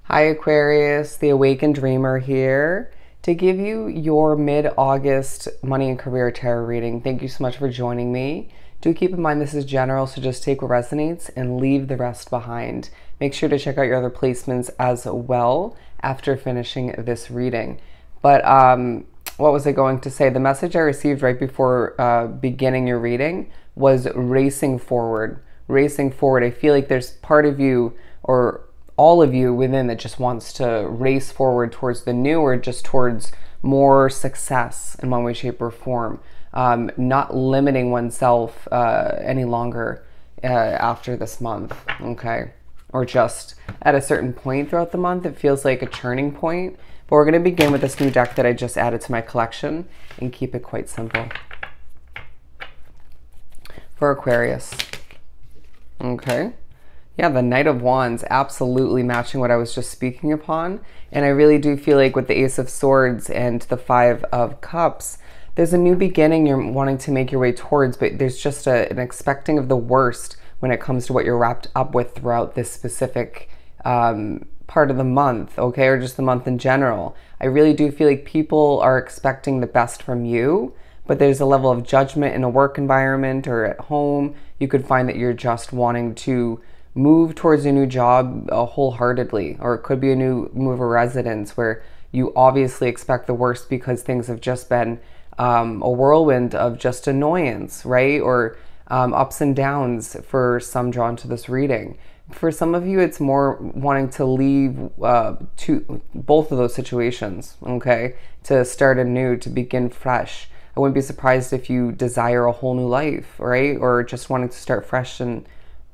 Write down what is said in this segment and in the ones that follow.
Hi Aquarius, the Awakened Dreamer here to give you your mid-August money and career tarot reading. Thank you so much for joining me. Do keep in mind this is general, so just take what resonates and leave the rest behind. Make sure to check out your other placements as well after finishing this reading. But what was I going to say? The message I received right before beginning your reading was racing forward. Racing forward. I feel like there's part of you or all of you within that just wants to race forward towards the new or just towards more success in one way, shape, or form. Not limiting oneself any longer after this month, okay? Or just at a certain point throughout the month. It feels like a turning point. But we're going to begin with this new deck that I just added to my collection and keep it quite simple. For Aquarius. Okay. Yeah, the Knight of Wands, absolutely matching what I was just speaking upon. And I really do feel like with the Ace of Swords and the Five of Cups, there's a new beginning you're wanting to make your way towards, but there's just an expecting of the worst when it comes to what you're wrapped up with throughout this specific part of the month, okay, or just the month in general. I really do feel like people are expecting the best from you, but there's a level of judgment in a work environment or at home. You could find that you're just wanting to move towards a new job wholeheartedly, or it could be a new move of residence where you obviously expect the worst because things have just been a whirlwind of just annoyance, right? Or ups and downs for some drawn to this reading. For some of you, it's more wanting to leave to both of those situations, okay? To start anew, to begin fresh. I wouldn't be surprised if you desire a whole new life, right? Or just wanting to start fresh in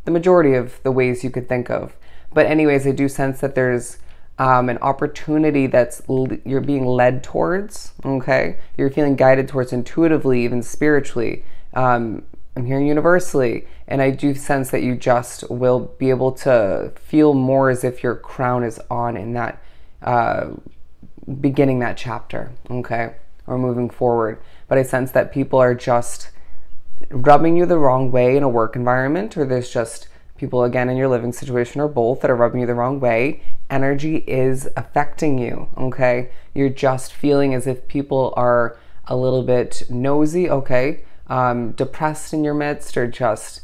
the majority of the ways you could think of. But anyways, I do sense that there's an opportunity that's you're being led towards, okay? You're feeling guided towards intuitively, even spiritually. I'm hearing universally. And I do sense that you just will be able to feel more as if your crown is on in that, beginning that chapter, okay? Or moving forward. But I sense that people are just rubbing you the wrong way in a work environment, or there's just people again in your living situation or both that are rubbing you the wrong way. Energy is affecting you, okay? You're just feeling as if people are a little bit nosy, okay? Depressed in your midst, or just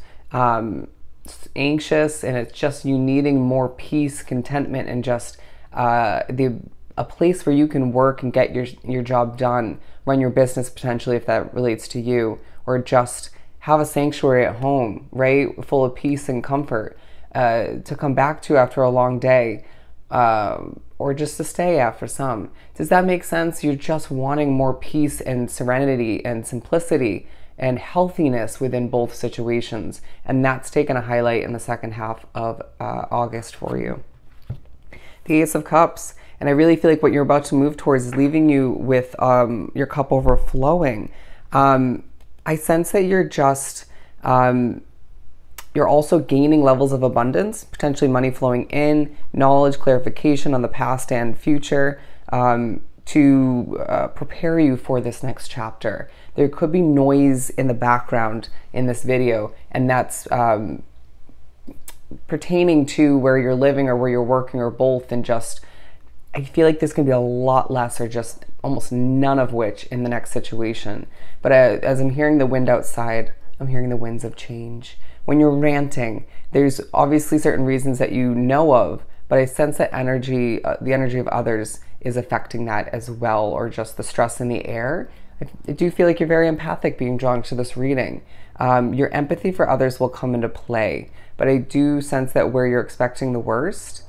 anxious, and it's just you needing more peace, contentment, and just a place where you can work and get your job done, run your business potentially if that relates to you, or just have a sanctuary at home, right? Full of peace and comfort to come back to after a long day, or just to stay after some. Does that make sense? You're just wanting more peace and serenity and simplicity and healthiness within both situations. And that's taken a highlight in the second half of August for you. The Ace of Cups. And I really feel like what you're about to move towards is leaving you with your cup overflowing. I sense that you're just, you're also gaining levels of abundance, potentially money flowing in, knowledge, clarification on the past and future to prepare you for this next chapter. There could be noise in the background in this video, and that's pertaining to where you're living or where you're working or both, and just I feel like there's going to be a lot less or just almost none of which in the next situation. But as I'm hearing the wind outside, I'm hearing the winds of change. When you're ranting, there's obviously certain reasons that you know of, but I sense that energy, the energy of others is affecting that as well, or just the stress in the air. I do feel like you're very empathic being drawn to this reading. Your empathy for others will come into play, but I do sense that where you're expecting the worst,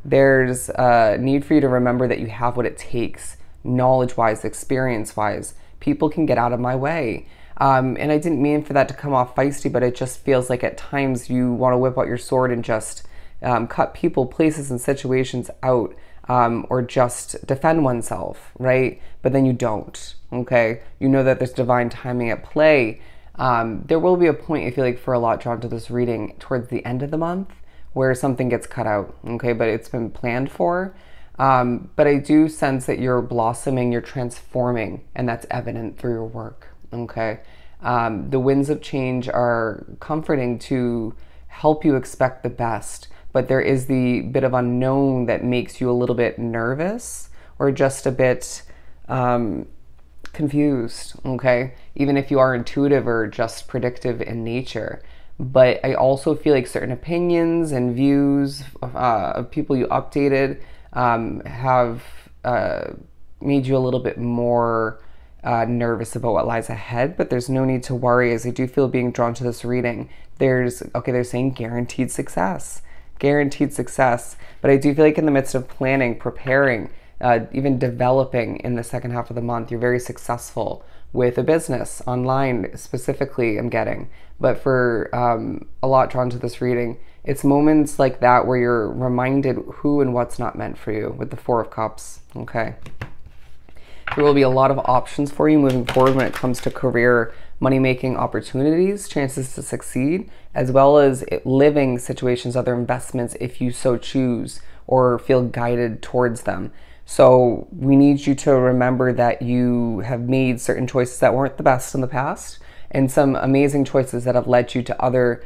there's a need for you to remember that you have what it takes, knowledge-wise, experience-wise. People can get out of my way. And I didn't mean for that to come off feisty, but it just feels like at times you want to whip out your sword and just cut people, places, and situations out, or just defend oneself, right? But then you don't, okay? You know that there's divine timing at play. There will be a point, I feel like, for a lot drawn to this reading towards the end of the month, where something gets cut out, okay, but it's been planned for. But I do sense that you're blossoming, you're transforming, and that's evident through your work, okay? The winds of change are comforting to help you expect the best, but there is the bit of unknown that makes you a little bit nervous or just a bit confused, okay? Even if you are intuitive or just predictive in nature. But I also feel like certain opinions and views of people you updated have made you a little bit more nervous about what lies ahead, but there's no need to worry, as I do feel being drawn to this reading. They're saying guaranteed success. Guaranteed success. But I do feel like in the midst of planning, preparing, even developing in the second half of the month, you're very successful with a business online specifically, I'm getting. But for a lot drawn to this reading, it's moments like that where you're reminded who and what's not meant for you with the Four of Cups, okay? There will be a lot of options for you moving forward when it comes to career, money-making opportunities, chances to succeed, as well as living situations, other investments if you so choose or feel guided towards them. So we need you to remember that you have made certain choices that weren't the best in the past and some amazing choices that have led you to other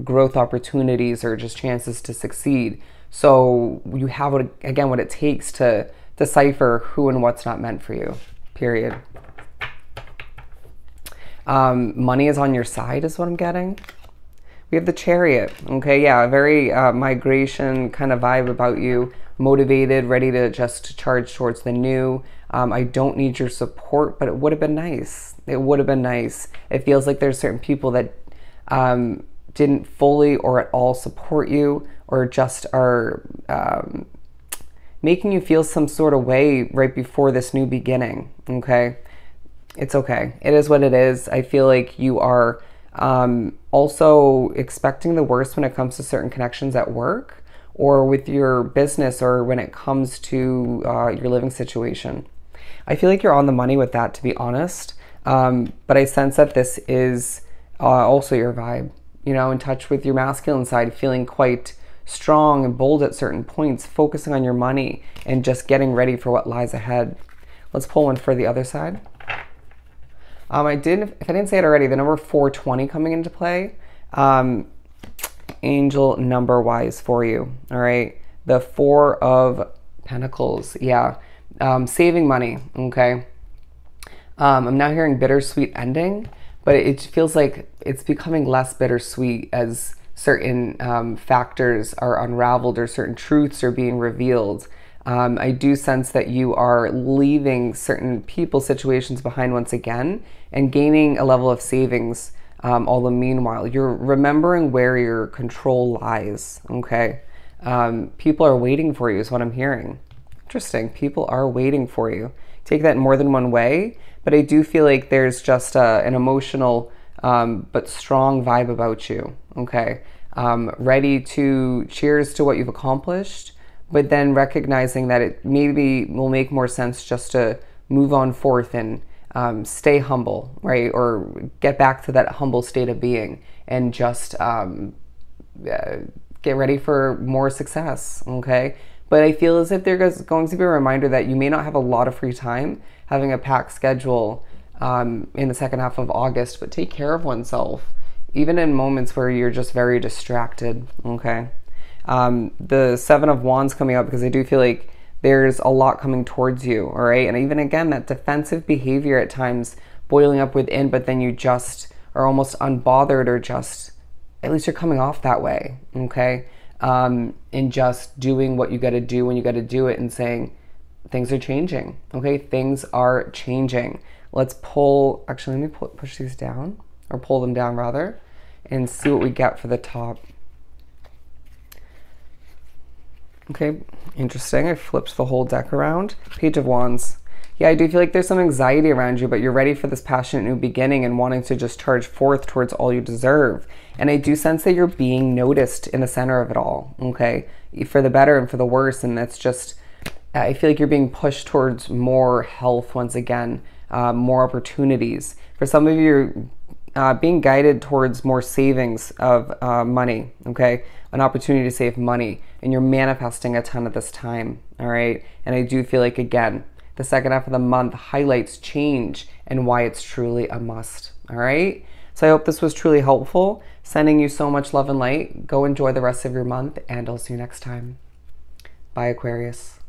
growth opportunities or just chances to succeed. So you have, what it takes to decipher who and what's not meant for you, period. Money is on your side is what I'm getting. We have the Chariot, okay? Yeah, a very migration kind of vibe about you, motivated, ready to just charge towards the new. I don't need your support, but it would have been nice. It would have been nice. It feels like there's certain people that didn't fully or at all support you or just are making you feel some sort of way right before this new beginning, okay? It's okay. It is what it is. I feel like you are also expecting the worst when it comes to certain connections at work or with your business or when it comes to your living situation. I feel like you're on the money with that, to be honest. But I sense that this is also your vibe, you know, in touch with your masculine side, feeling quite strong and bold at certain points, focusing on your money and just getting ready for what lies ahead. Let's pull one for the other side. If I didn't say it already, the number 420 coming into play, angel number wise for you, all right? The Four of Pentacles, yeah. Saving money, okay? I'm now hearing bittersweet ending, but it feels like it's becoming less bittersweet as certain factors are unraveled or certain truths are being revealed. I do sense that you are leaving certain people, situations behind once again and gaining a level of savings all the meanwhile. You're remembering where your control lies, okay? People are waiting for you is what I'm hearing. Interesting. People are waiting for you. Take that in more than one way, but I do feel like there's just an emotional but strong vibe about you, okay? Ready to cheers to what you've accomplished, but then recognizing that it maybe will make more sense just to move on forth and stay humble, right? Or get back to that humble state of being and just get ready for more success, okay? But I feel as if there's going to be a reminder that you may not have a lot of free time, having a packed schedule in the second half of August, but take care of oneself, even in moments where you're just very distracted, okay? The Seven of Wands coming up because I do feel like there's a lot coming towards you, all right? And even again, that defensive behavior at times boiling up within, but then you just are almost unbothered or just, at least you're coming off that way, okay? And just doing what you got to do when you got to do it and saying, things are changing, okay? Things are changing. Let's pull, actually, let me push these down, or pull them down rather, and see what we get for the top. Okay, interesting. I flipped the whole deck around. Page of Wands. Yeah, I do feel like there's some anxiety around you, but you're ready for this passionate new beginning and wanting to just charge forth towards all you deserve. And I do sense that you're being noticed in the center of it all, okay? For the better and for the worse, and that's just, I feel like you're being pushed towards more health once again, more opportunities. For some of you, you're being guided towards more savings of money, okay? An opportunity to save money, and you're manifesting a ton at this time, all right? And I do feel like, again, the second half of the month highlights change and why it's truly a must, all right? So I hope this was truly helpful. Sending you so much love and light. Go enjoy the rest of your month, and I'll see you next time. Bye, Aquarius.